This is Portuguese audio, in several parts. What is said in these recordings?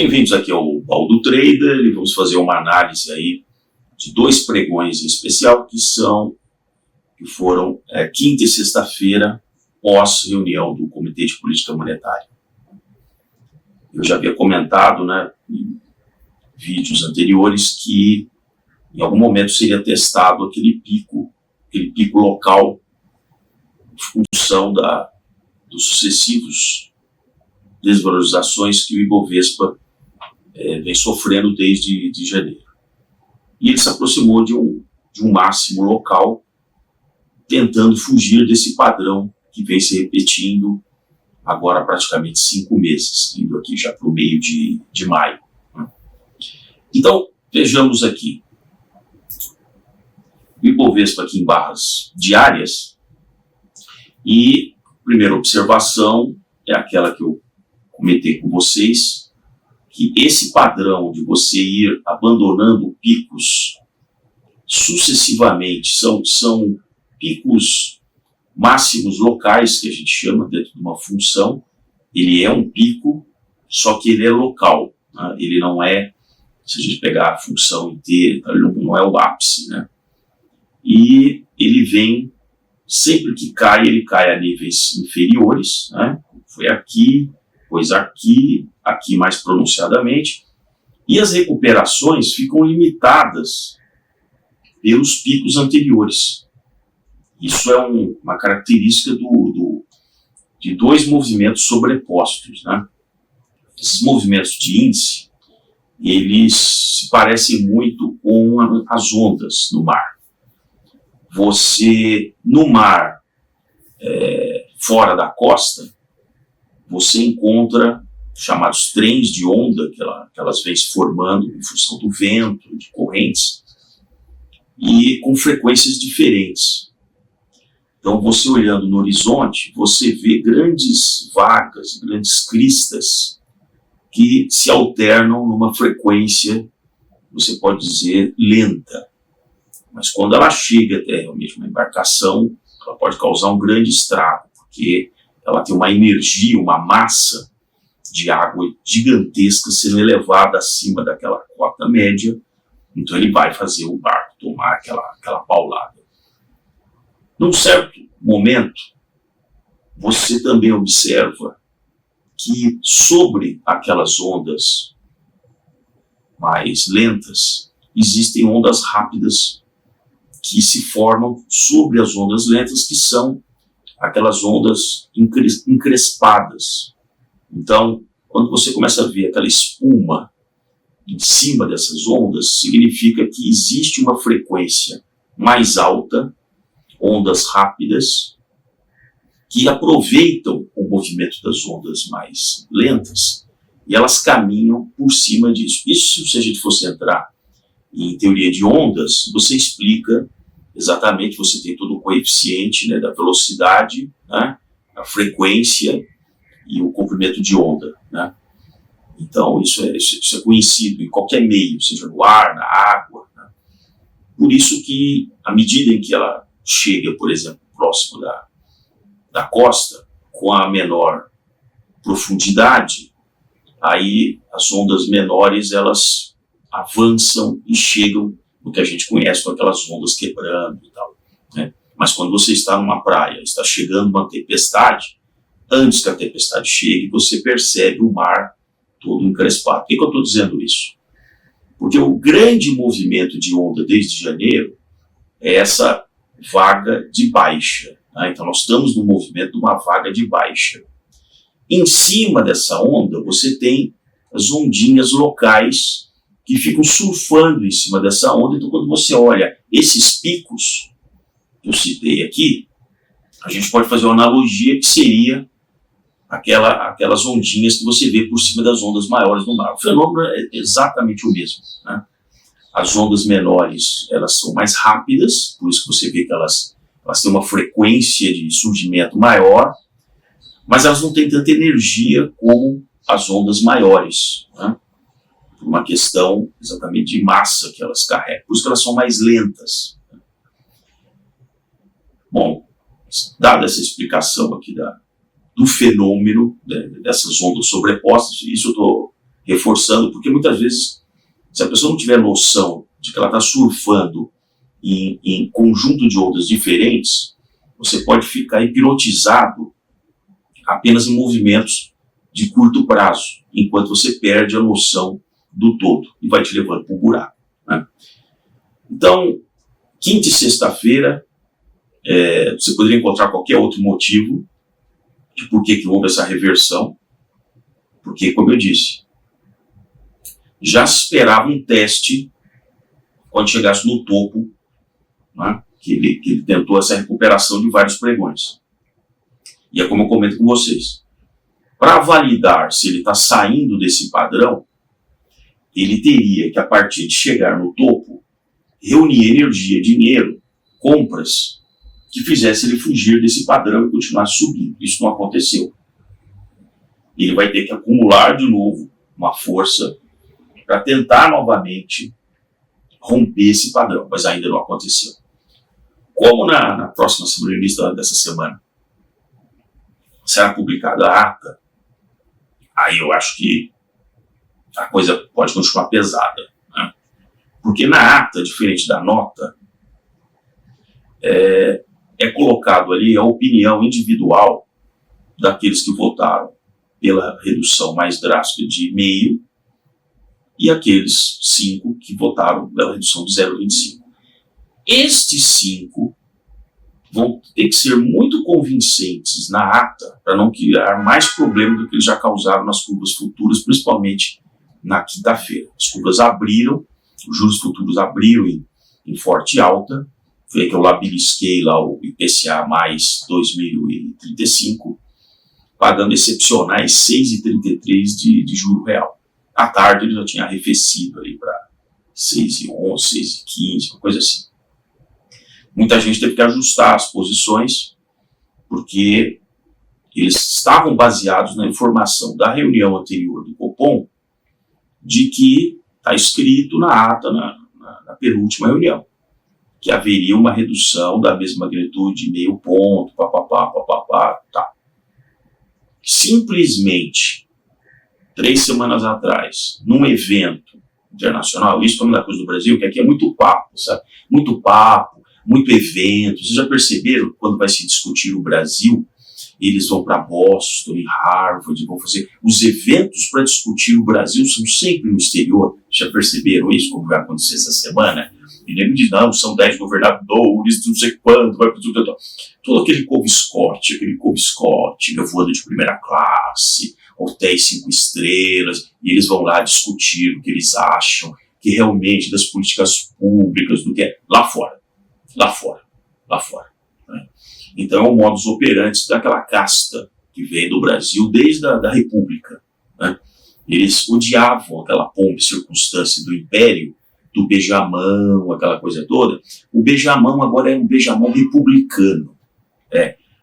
Bem-vindos aqui ao Baú do Trader e vamos fazer uma análise aí de dois pregões em especial que foram quinta e sexta-feira pós-reunião do Comitê de Política Monetária. Eu já havia comentado, em vídeos anteriores que em algum momento seria testado aquele pico local em função dos sucessivos desvalorizações que o Ibovespa vem sofrendo desde janeiro. E ele se aproximou de um máximo local, tentando fugir desse padrão que vem se repetindo agora há praticamente 5 meses, indo aqui já para o meio de maio. Então, vejamos aqui. O Ibovespa aqui em barras diárias, e a primeira observação é aquela que eu comentei com vocês, que esse padrão de você ir abandonando picos sucessivamente, são picos máximos locais, que a gente chama dentro de uma função. Ele é um pico, só que ele é local, né? Ele não é, se a gente pegar a função inteira, ele não é o ápice, né? E ele vem, sempre que cai, ele cai a níveis inferiores, né? Foi aqui, depois aqui mais pronunciadamente, e as recuperações ficam limitadas pelos picos anteriores. Isso é uma característica de dois movimentos sobrepostos, né? Esses movimentos de índice, eles se parecem muito com as ondas no mar. Você, no mar, fora da costa, você encontra chamados trens de onda, que elas vêm se formando em função do vento, de correntes, e com frequências diferentes. Então, você olhando no horizonte, você vê grandes vagas, grandes cristas, que se alternam numa frequência, você pode dizer, lenta. Mas quando ela chega até realmente uma embarcação, ela pode causar um grande estrago, porque ela tem uma energia, uma massa de água gigantesca sendo elevada acima daquela cota média, então ele vai fazer o barco tomar aquela paulada. Num certo momento, você também observa que sobre aquelas ondas mais lentas, existem ondas rápidas que se formam sobre as ondas lentas, que são aquelas ondas encrespadas. Então, quando você começa a ver aquela espuma em cima dessas ondas, significa que existe uma frequência mais alta, ondas rápidas, que aproveitam o movimento das ondas mais lentas e elas caminham por cima disso. Isso, se a gente fosse entrar em teoria de ondas, você explica exatamente, você tem todo o coeficiente, né, da velocidade, né, a frequência e o comprimento de onda, né? Então, isso é conhecido em qualquer meio, seja no ar, na água, né? Por isso que, à medida em que ela chega, por exemplo, próximo da costa, com a menor profundidade, aí as ondas menores, elas avançam e chegam no que a gente conhece com aquelas ondas quebrando e tal, né? Mas quando você está numa praia, está chegando uma tempestade, antes que a tempestade chegue, você percebe o mar todo encrespado. Por que eu estou dizendo isso? Porque o grande movimento de onda desde janeiro é essa vaga de baixa, né? Então nós estamos no movimento de uma vaga de baixa. Em cima dessa onda, você tem as ondinhas locais que ficam surfando em cima dessa onda. Então, quando você olha esses picos que eu citei aqui, a gente pode fazer uma analogia que seria aquelas ondinhas que você vê por cima das ondas maiores no mar. O fenômeno é exatamente o mesmo, né? As ondas menores, elas são mais rápidas, por isso que você vê que elas têm uma frequência de surgimento maior, mas elas não têm tanta energia como as ondas maiores, né? Por uma questão exatamente de massa que elas carregam, por isso que elas são mais lentas. Bom, dada essa explicação aqui do fenômeno, né, dessas ondas sobrepostas, isso eu estou reforçando, porque muitas vezes, se a pessoa não tiver noção de que ela está surfando em conjunto de ondas diferentes, você pode ficar hipnotizado apenas em movimentos de curto prazo, enquanto você perde a noção do todo e vai te levando para o buraco, né? Então, quinta e sexta-feira, você poderia encontrar qualquer outro motivo de por que houve essa reversão, porque, como eu disse, já se esperava um teste quando chegasse no topo, né, que ele tentou essa recuperação de vários pregões. E é como eu comento com vocês. Para validar se ele está saindo desse padrão, ele teria que, a partir de chegar no topo, reunir energia, dinheiro, compras, que fizesse ele fugir desse padrão e continuar subindo. Isso não aconteceu. Ele vai ter que acumular de novo uma força para tentar novamente romper esse padrão, mas ainda não aconteceu. Como na próxima semana, no início dessa semana, será publicada a ata, aí eu acho que a coisa pode continuar pesada, né? Porque na ata, diferente da nota, é colocado ali a opinião individual daqueles que votaram pela redução mais drástica de meio e aqueles 5 que votaram pela redução de 0,25. Estes 5 vão ter que ser muito convincentes na ata para não criar mais problema do que eles já causaram nas curvas futuras, principalmente na quinta-feira. As curvas abriram, os juros futuros abriram em forte alta, foi que eu lá belisquei lá o IPCA mais 2035, pagando excepcionais 6,33 de juro real. À tarde ele já tinha arrefecido ali para 6,11, 6,15, uma coisa assim. Muita gente teve que ajustar as posições, porque eles estavam baseados na informação da reunião anterior do Copom, de que está escrito na ata, na penúltima reunião, que haveria uma redução da mesma magnitude, meio ponto, tá. Simplesmente, 3 semanas atrás, num evento internacional, isso foi uma coisa do Brasil, que aqui é muito papo, sabe? Muito papo, muito evento. Vocês já perceberam que quando vai se discutir o Brasil, eles vão para Boston, em Harvard, vão fazer os eventos para discutir o Brasil, são sempre no exterior. Já perceberam isso, como vai acontecer essa semana? E nem me diz, não, são 10 governadores, não sei quando, vai para tudo. Todo aquele Cove Scott, voando de primeira classe, hotéis 5 estrelas, e eles vão lá discutir o que eles acham, que realmente das políticas públicas, do que é lá fora. Né? Então é o modus operandi daquela casta que vem do Brasil desde a da República, né? Eles odiavam aquela pompa e circunstância do Império, do beijamão, aquela coisa toda. O beijamão agora é um beijamão republicano.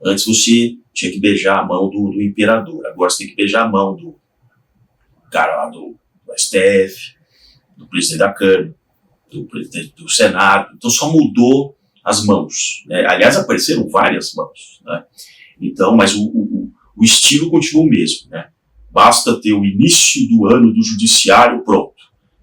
Antes você tinha que beijar a mão do imperador, agora você tem que beijar a mão do cara lá do STF, do presidente da Câmara, do presidente do Senado. Então só mudou as mãos, né? Aliás, apareceram várias mãos, né? Então, mas o estilo continua o mesmo, né? Basta ter o início do ano do judiciário, pronto.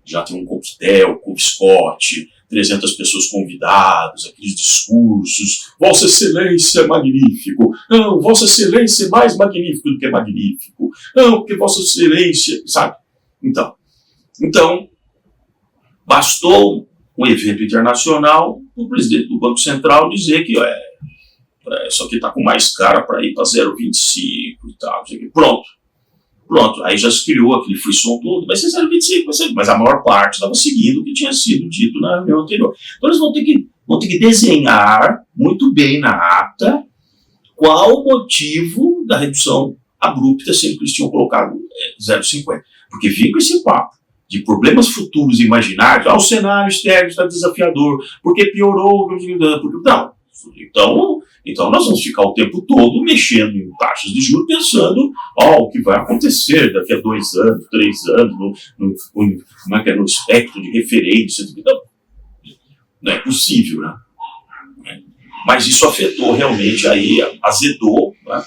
Já tem um coquetel, Cove Scott, 300 pessoas convidadas, aqueles discursos, Vossa Excelência é magnífico, não, Vossa Excelência é mais magnífico do que magnífico, não, porque Vossa Excelência, sabe? Então, bastou um evento internacional, o presidente do Banco Central dizer que isso aqui está com mais cara para ir para 0,25 e tal, pronto, aí já se criou aquele frisson todo, vai ser 0,25, mas a maior parte estava seguindo o que tinha sido dito na reunião anterior. Então eles vão ter que desenhar muito bem na ata qual o motivo da redução abrupta, sendo que eles tinham colocado 0,50. Porque fica esse papo de problemas futuros imaginários, o cenário externo está desafiador, porque piorou, não. Então nós vamos ficar o tempo todo mexendo em taxas de juros, pensando o que vai acontecer daqui a 2 anos, 3 anos, no espectro de referência. Não é possível, né? Mas isso afetou realmente, aí azedou, né,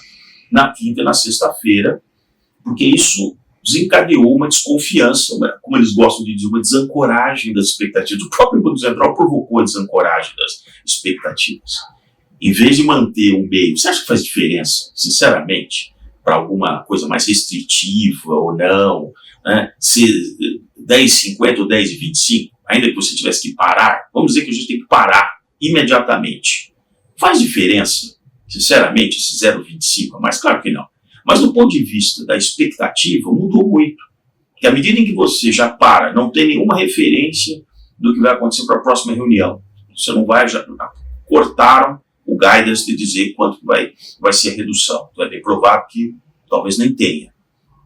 na quinta e na sexta-feira, porque isso desencadeou uma desconfiança, como eles gostam de dizer, uma desancoragem das expectativas. O próprio Banco Central provocou a desancoragem das expectativas. Em vez de manter o meio, você acha que faz diferença, sinceramente, para alguma coisa mais restritiva ou não, né? Se 10,50 ou 10,25, ainda que você tivesse que parar, vamos dizer que a gente tem que parar imediatamente. Faz diferença, sinceramente, esse 0,25? Mas claro que não. Mas do ponto de vista da expectativa, mudou muito. Porque à medida em que você já para, não tem nenhuma referência do que vai acontecer para a próxima reunião. Você não vai, já cortaram o guidance de dizer quanto vai ser a redução. Então é bem provável que talvez nem tenha.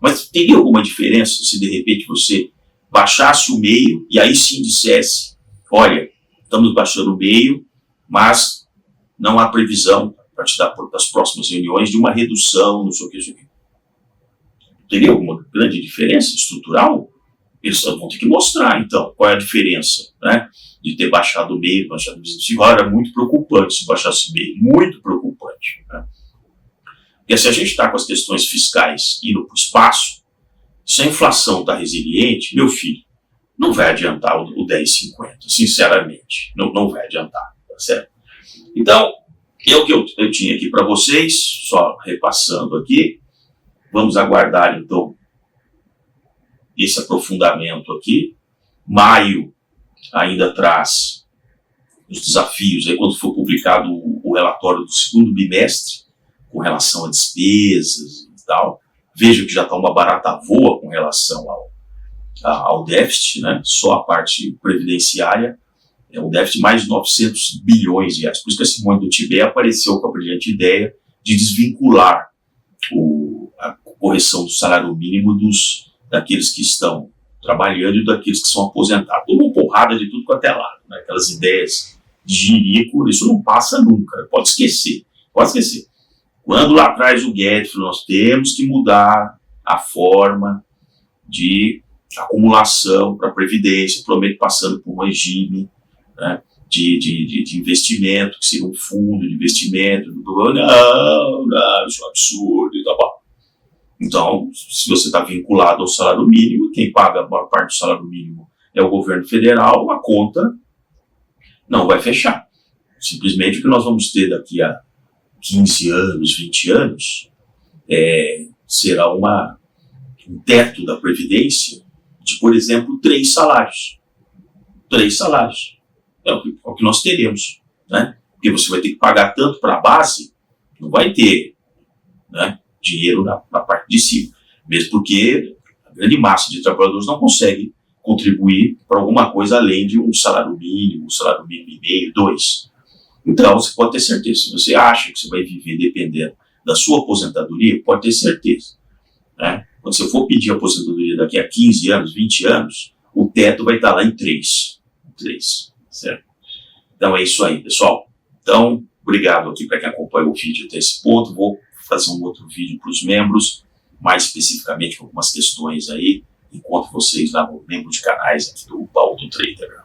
Mas teria alguma diferença se de repente você baixasse o meio e aí sim dissesse, olha, estamos baixando o meio, mas não há previsão a partir das próximas reuniões de uma redução, não sei o que. Teria alguma grande diferença estrutural? Eles vão ter que mostrar, então, qual é a diferença, né, de ter baixado o meio, baixado o 25. Era muito preocupante se baixasse o meio, muito preocupante. Né? Porque se a gente está com as questões fiscais indo para o espaço, se a inflação está resiliente, meu filho, não vai adiantar o 10,50, sinceramente, não vai adiantar, tá certo? Então, é o que eu tinha aqui para vocês, só repassando aqui. Vamos aguardar, então, esse aprofundamento aqui. Maio ainda traz os desafios, aí quando for publicado o relatório do segundo bimestre, com relação a despesas e tal. Veja que já está uma barata voa com relação ao déficit, né? Só a parte previdenciária é um déficit de mais de 900 bilhões de reais. Por isso que a Simone do Tebet apareceu com a brilhante ideia de desvincular a correção do salário mínimo daqueles que estão trabalhando e daqueles que são aposentados. Uma porrada de tudo quanto é lado, né? Aquelas ideias de jirico, isso não passa nunca, pode esquecer. Quando lá atrás o Guedes falou, nós temos que mudar a forma de acumulação para a Previdência, provavelmente passando por um regime, né, de investimento, que seria um fundo de investimento. Não, isso é um absurdo, tá bom. Então, se você está vinculado ao salário mínimo, quem paga a maior parte do salário mínimo é o governo federal, a conta não vai fechar. Simplesmente o que nós vamos ter daqui a 15 anos, 20 anos, será um teto da Previdência de, por exemplo, 3 salários. 3 salários. É o que nós teremos. Né? Porque você vai ter que pagar tanto para a base, não vai ter, né, dinheiro na parte de cima. Mesmo porque a grande massa de trabalhadores não consegue contribuir para alguma coisa além de um salário mínimo e meio, 2. Então, você pode ter certeza, se você acha que você vai viver dependendo da sua aposentadoria, pode ter certeza. Né? Quando você for pedir aposentadoria daqui a 15 anos, 20 anos, o teto vai estar lá em 3. Certo? Então é isso aí, pessoal. Então, obrigado aqui para quem acompanha o vídeo até esse ponto. Vou fazer um outro vídeo para os membros, mais especificamente com algumas questões aí. Encontro vocês lá no membro de canais aqui do Baú do Trader.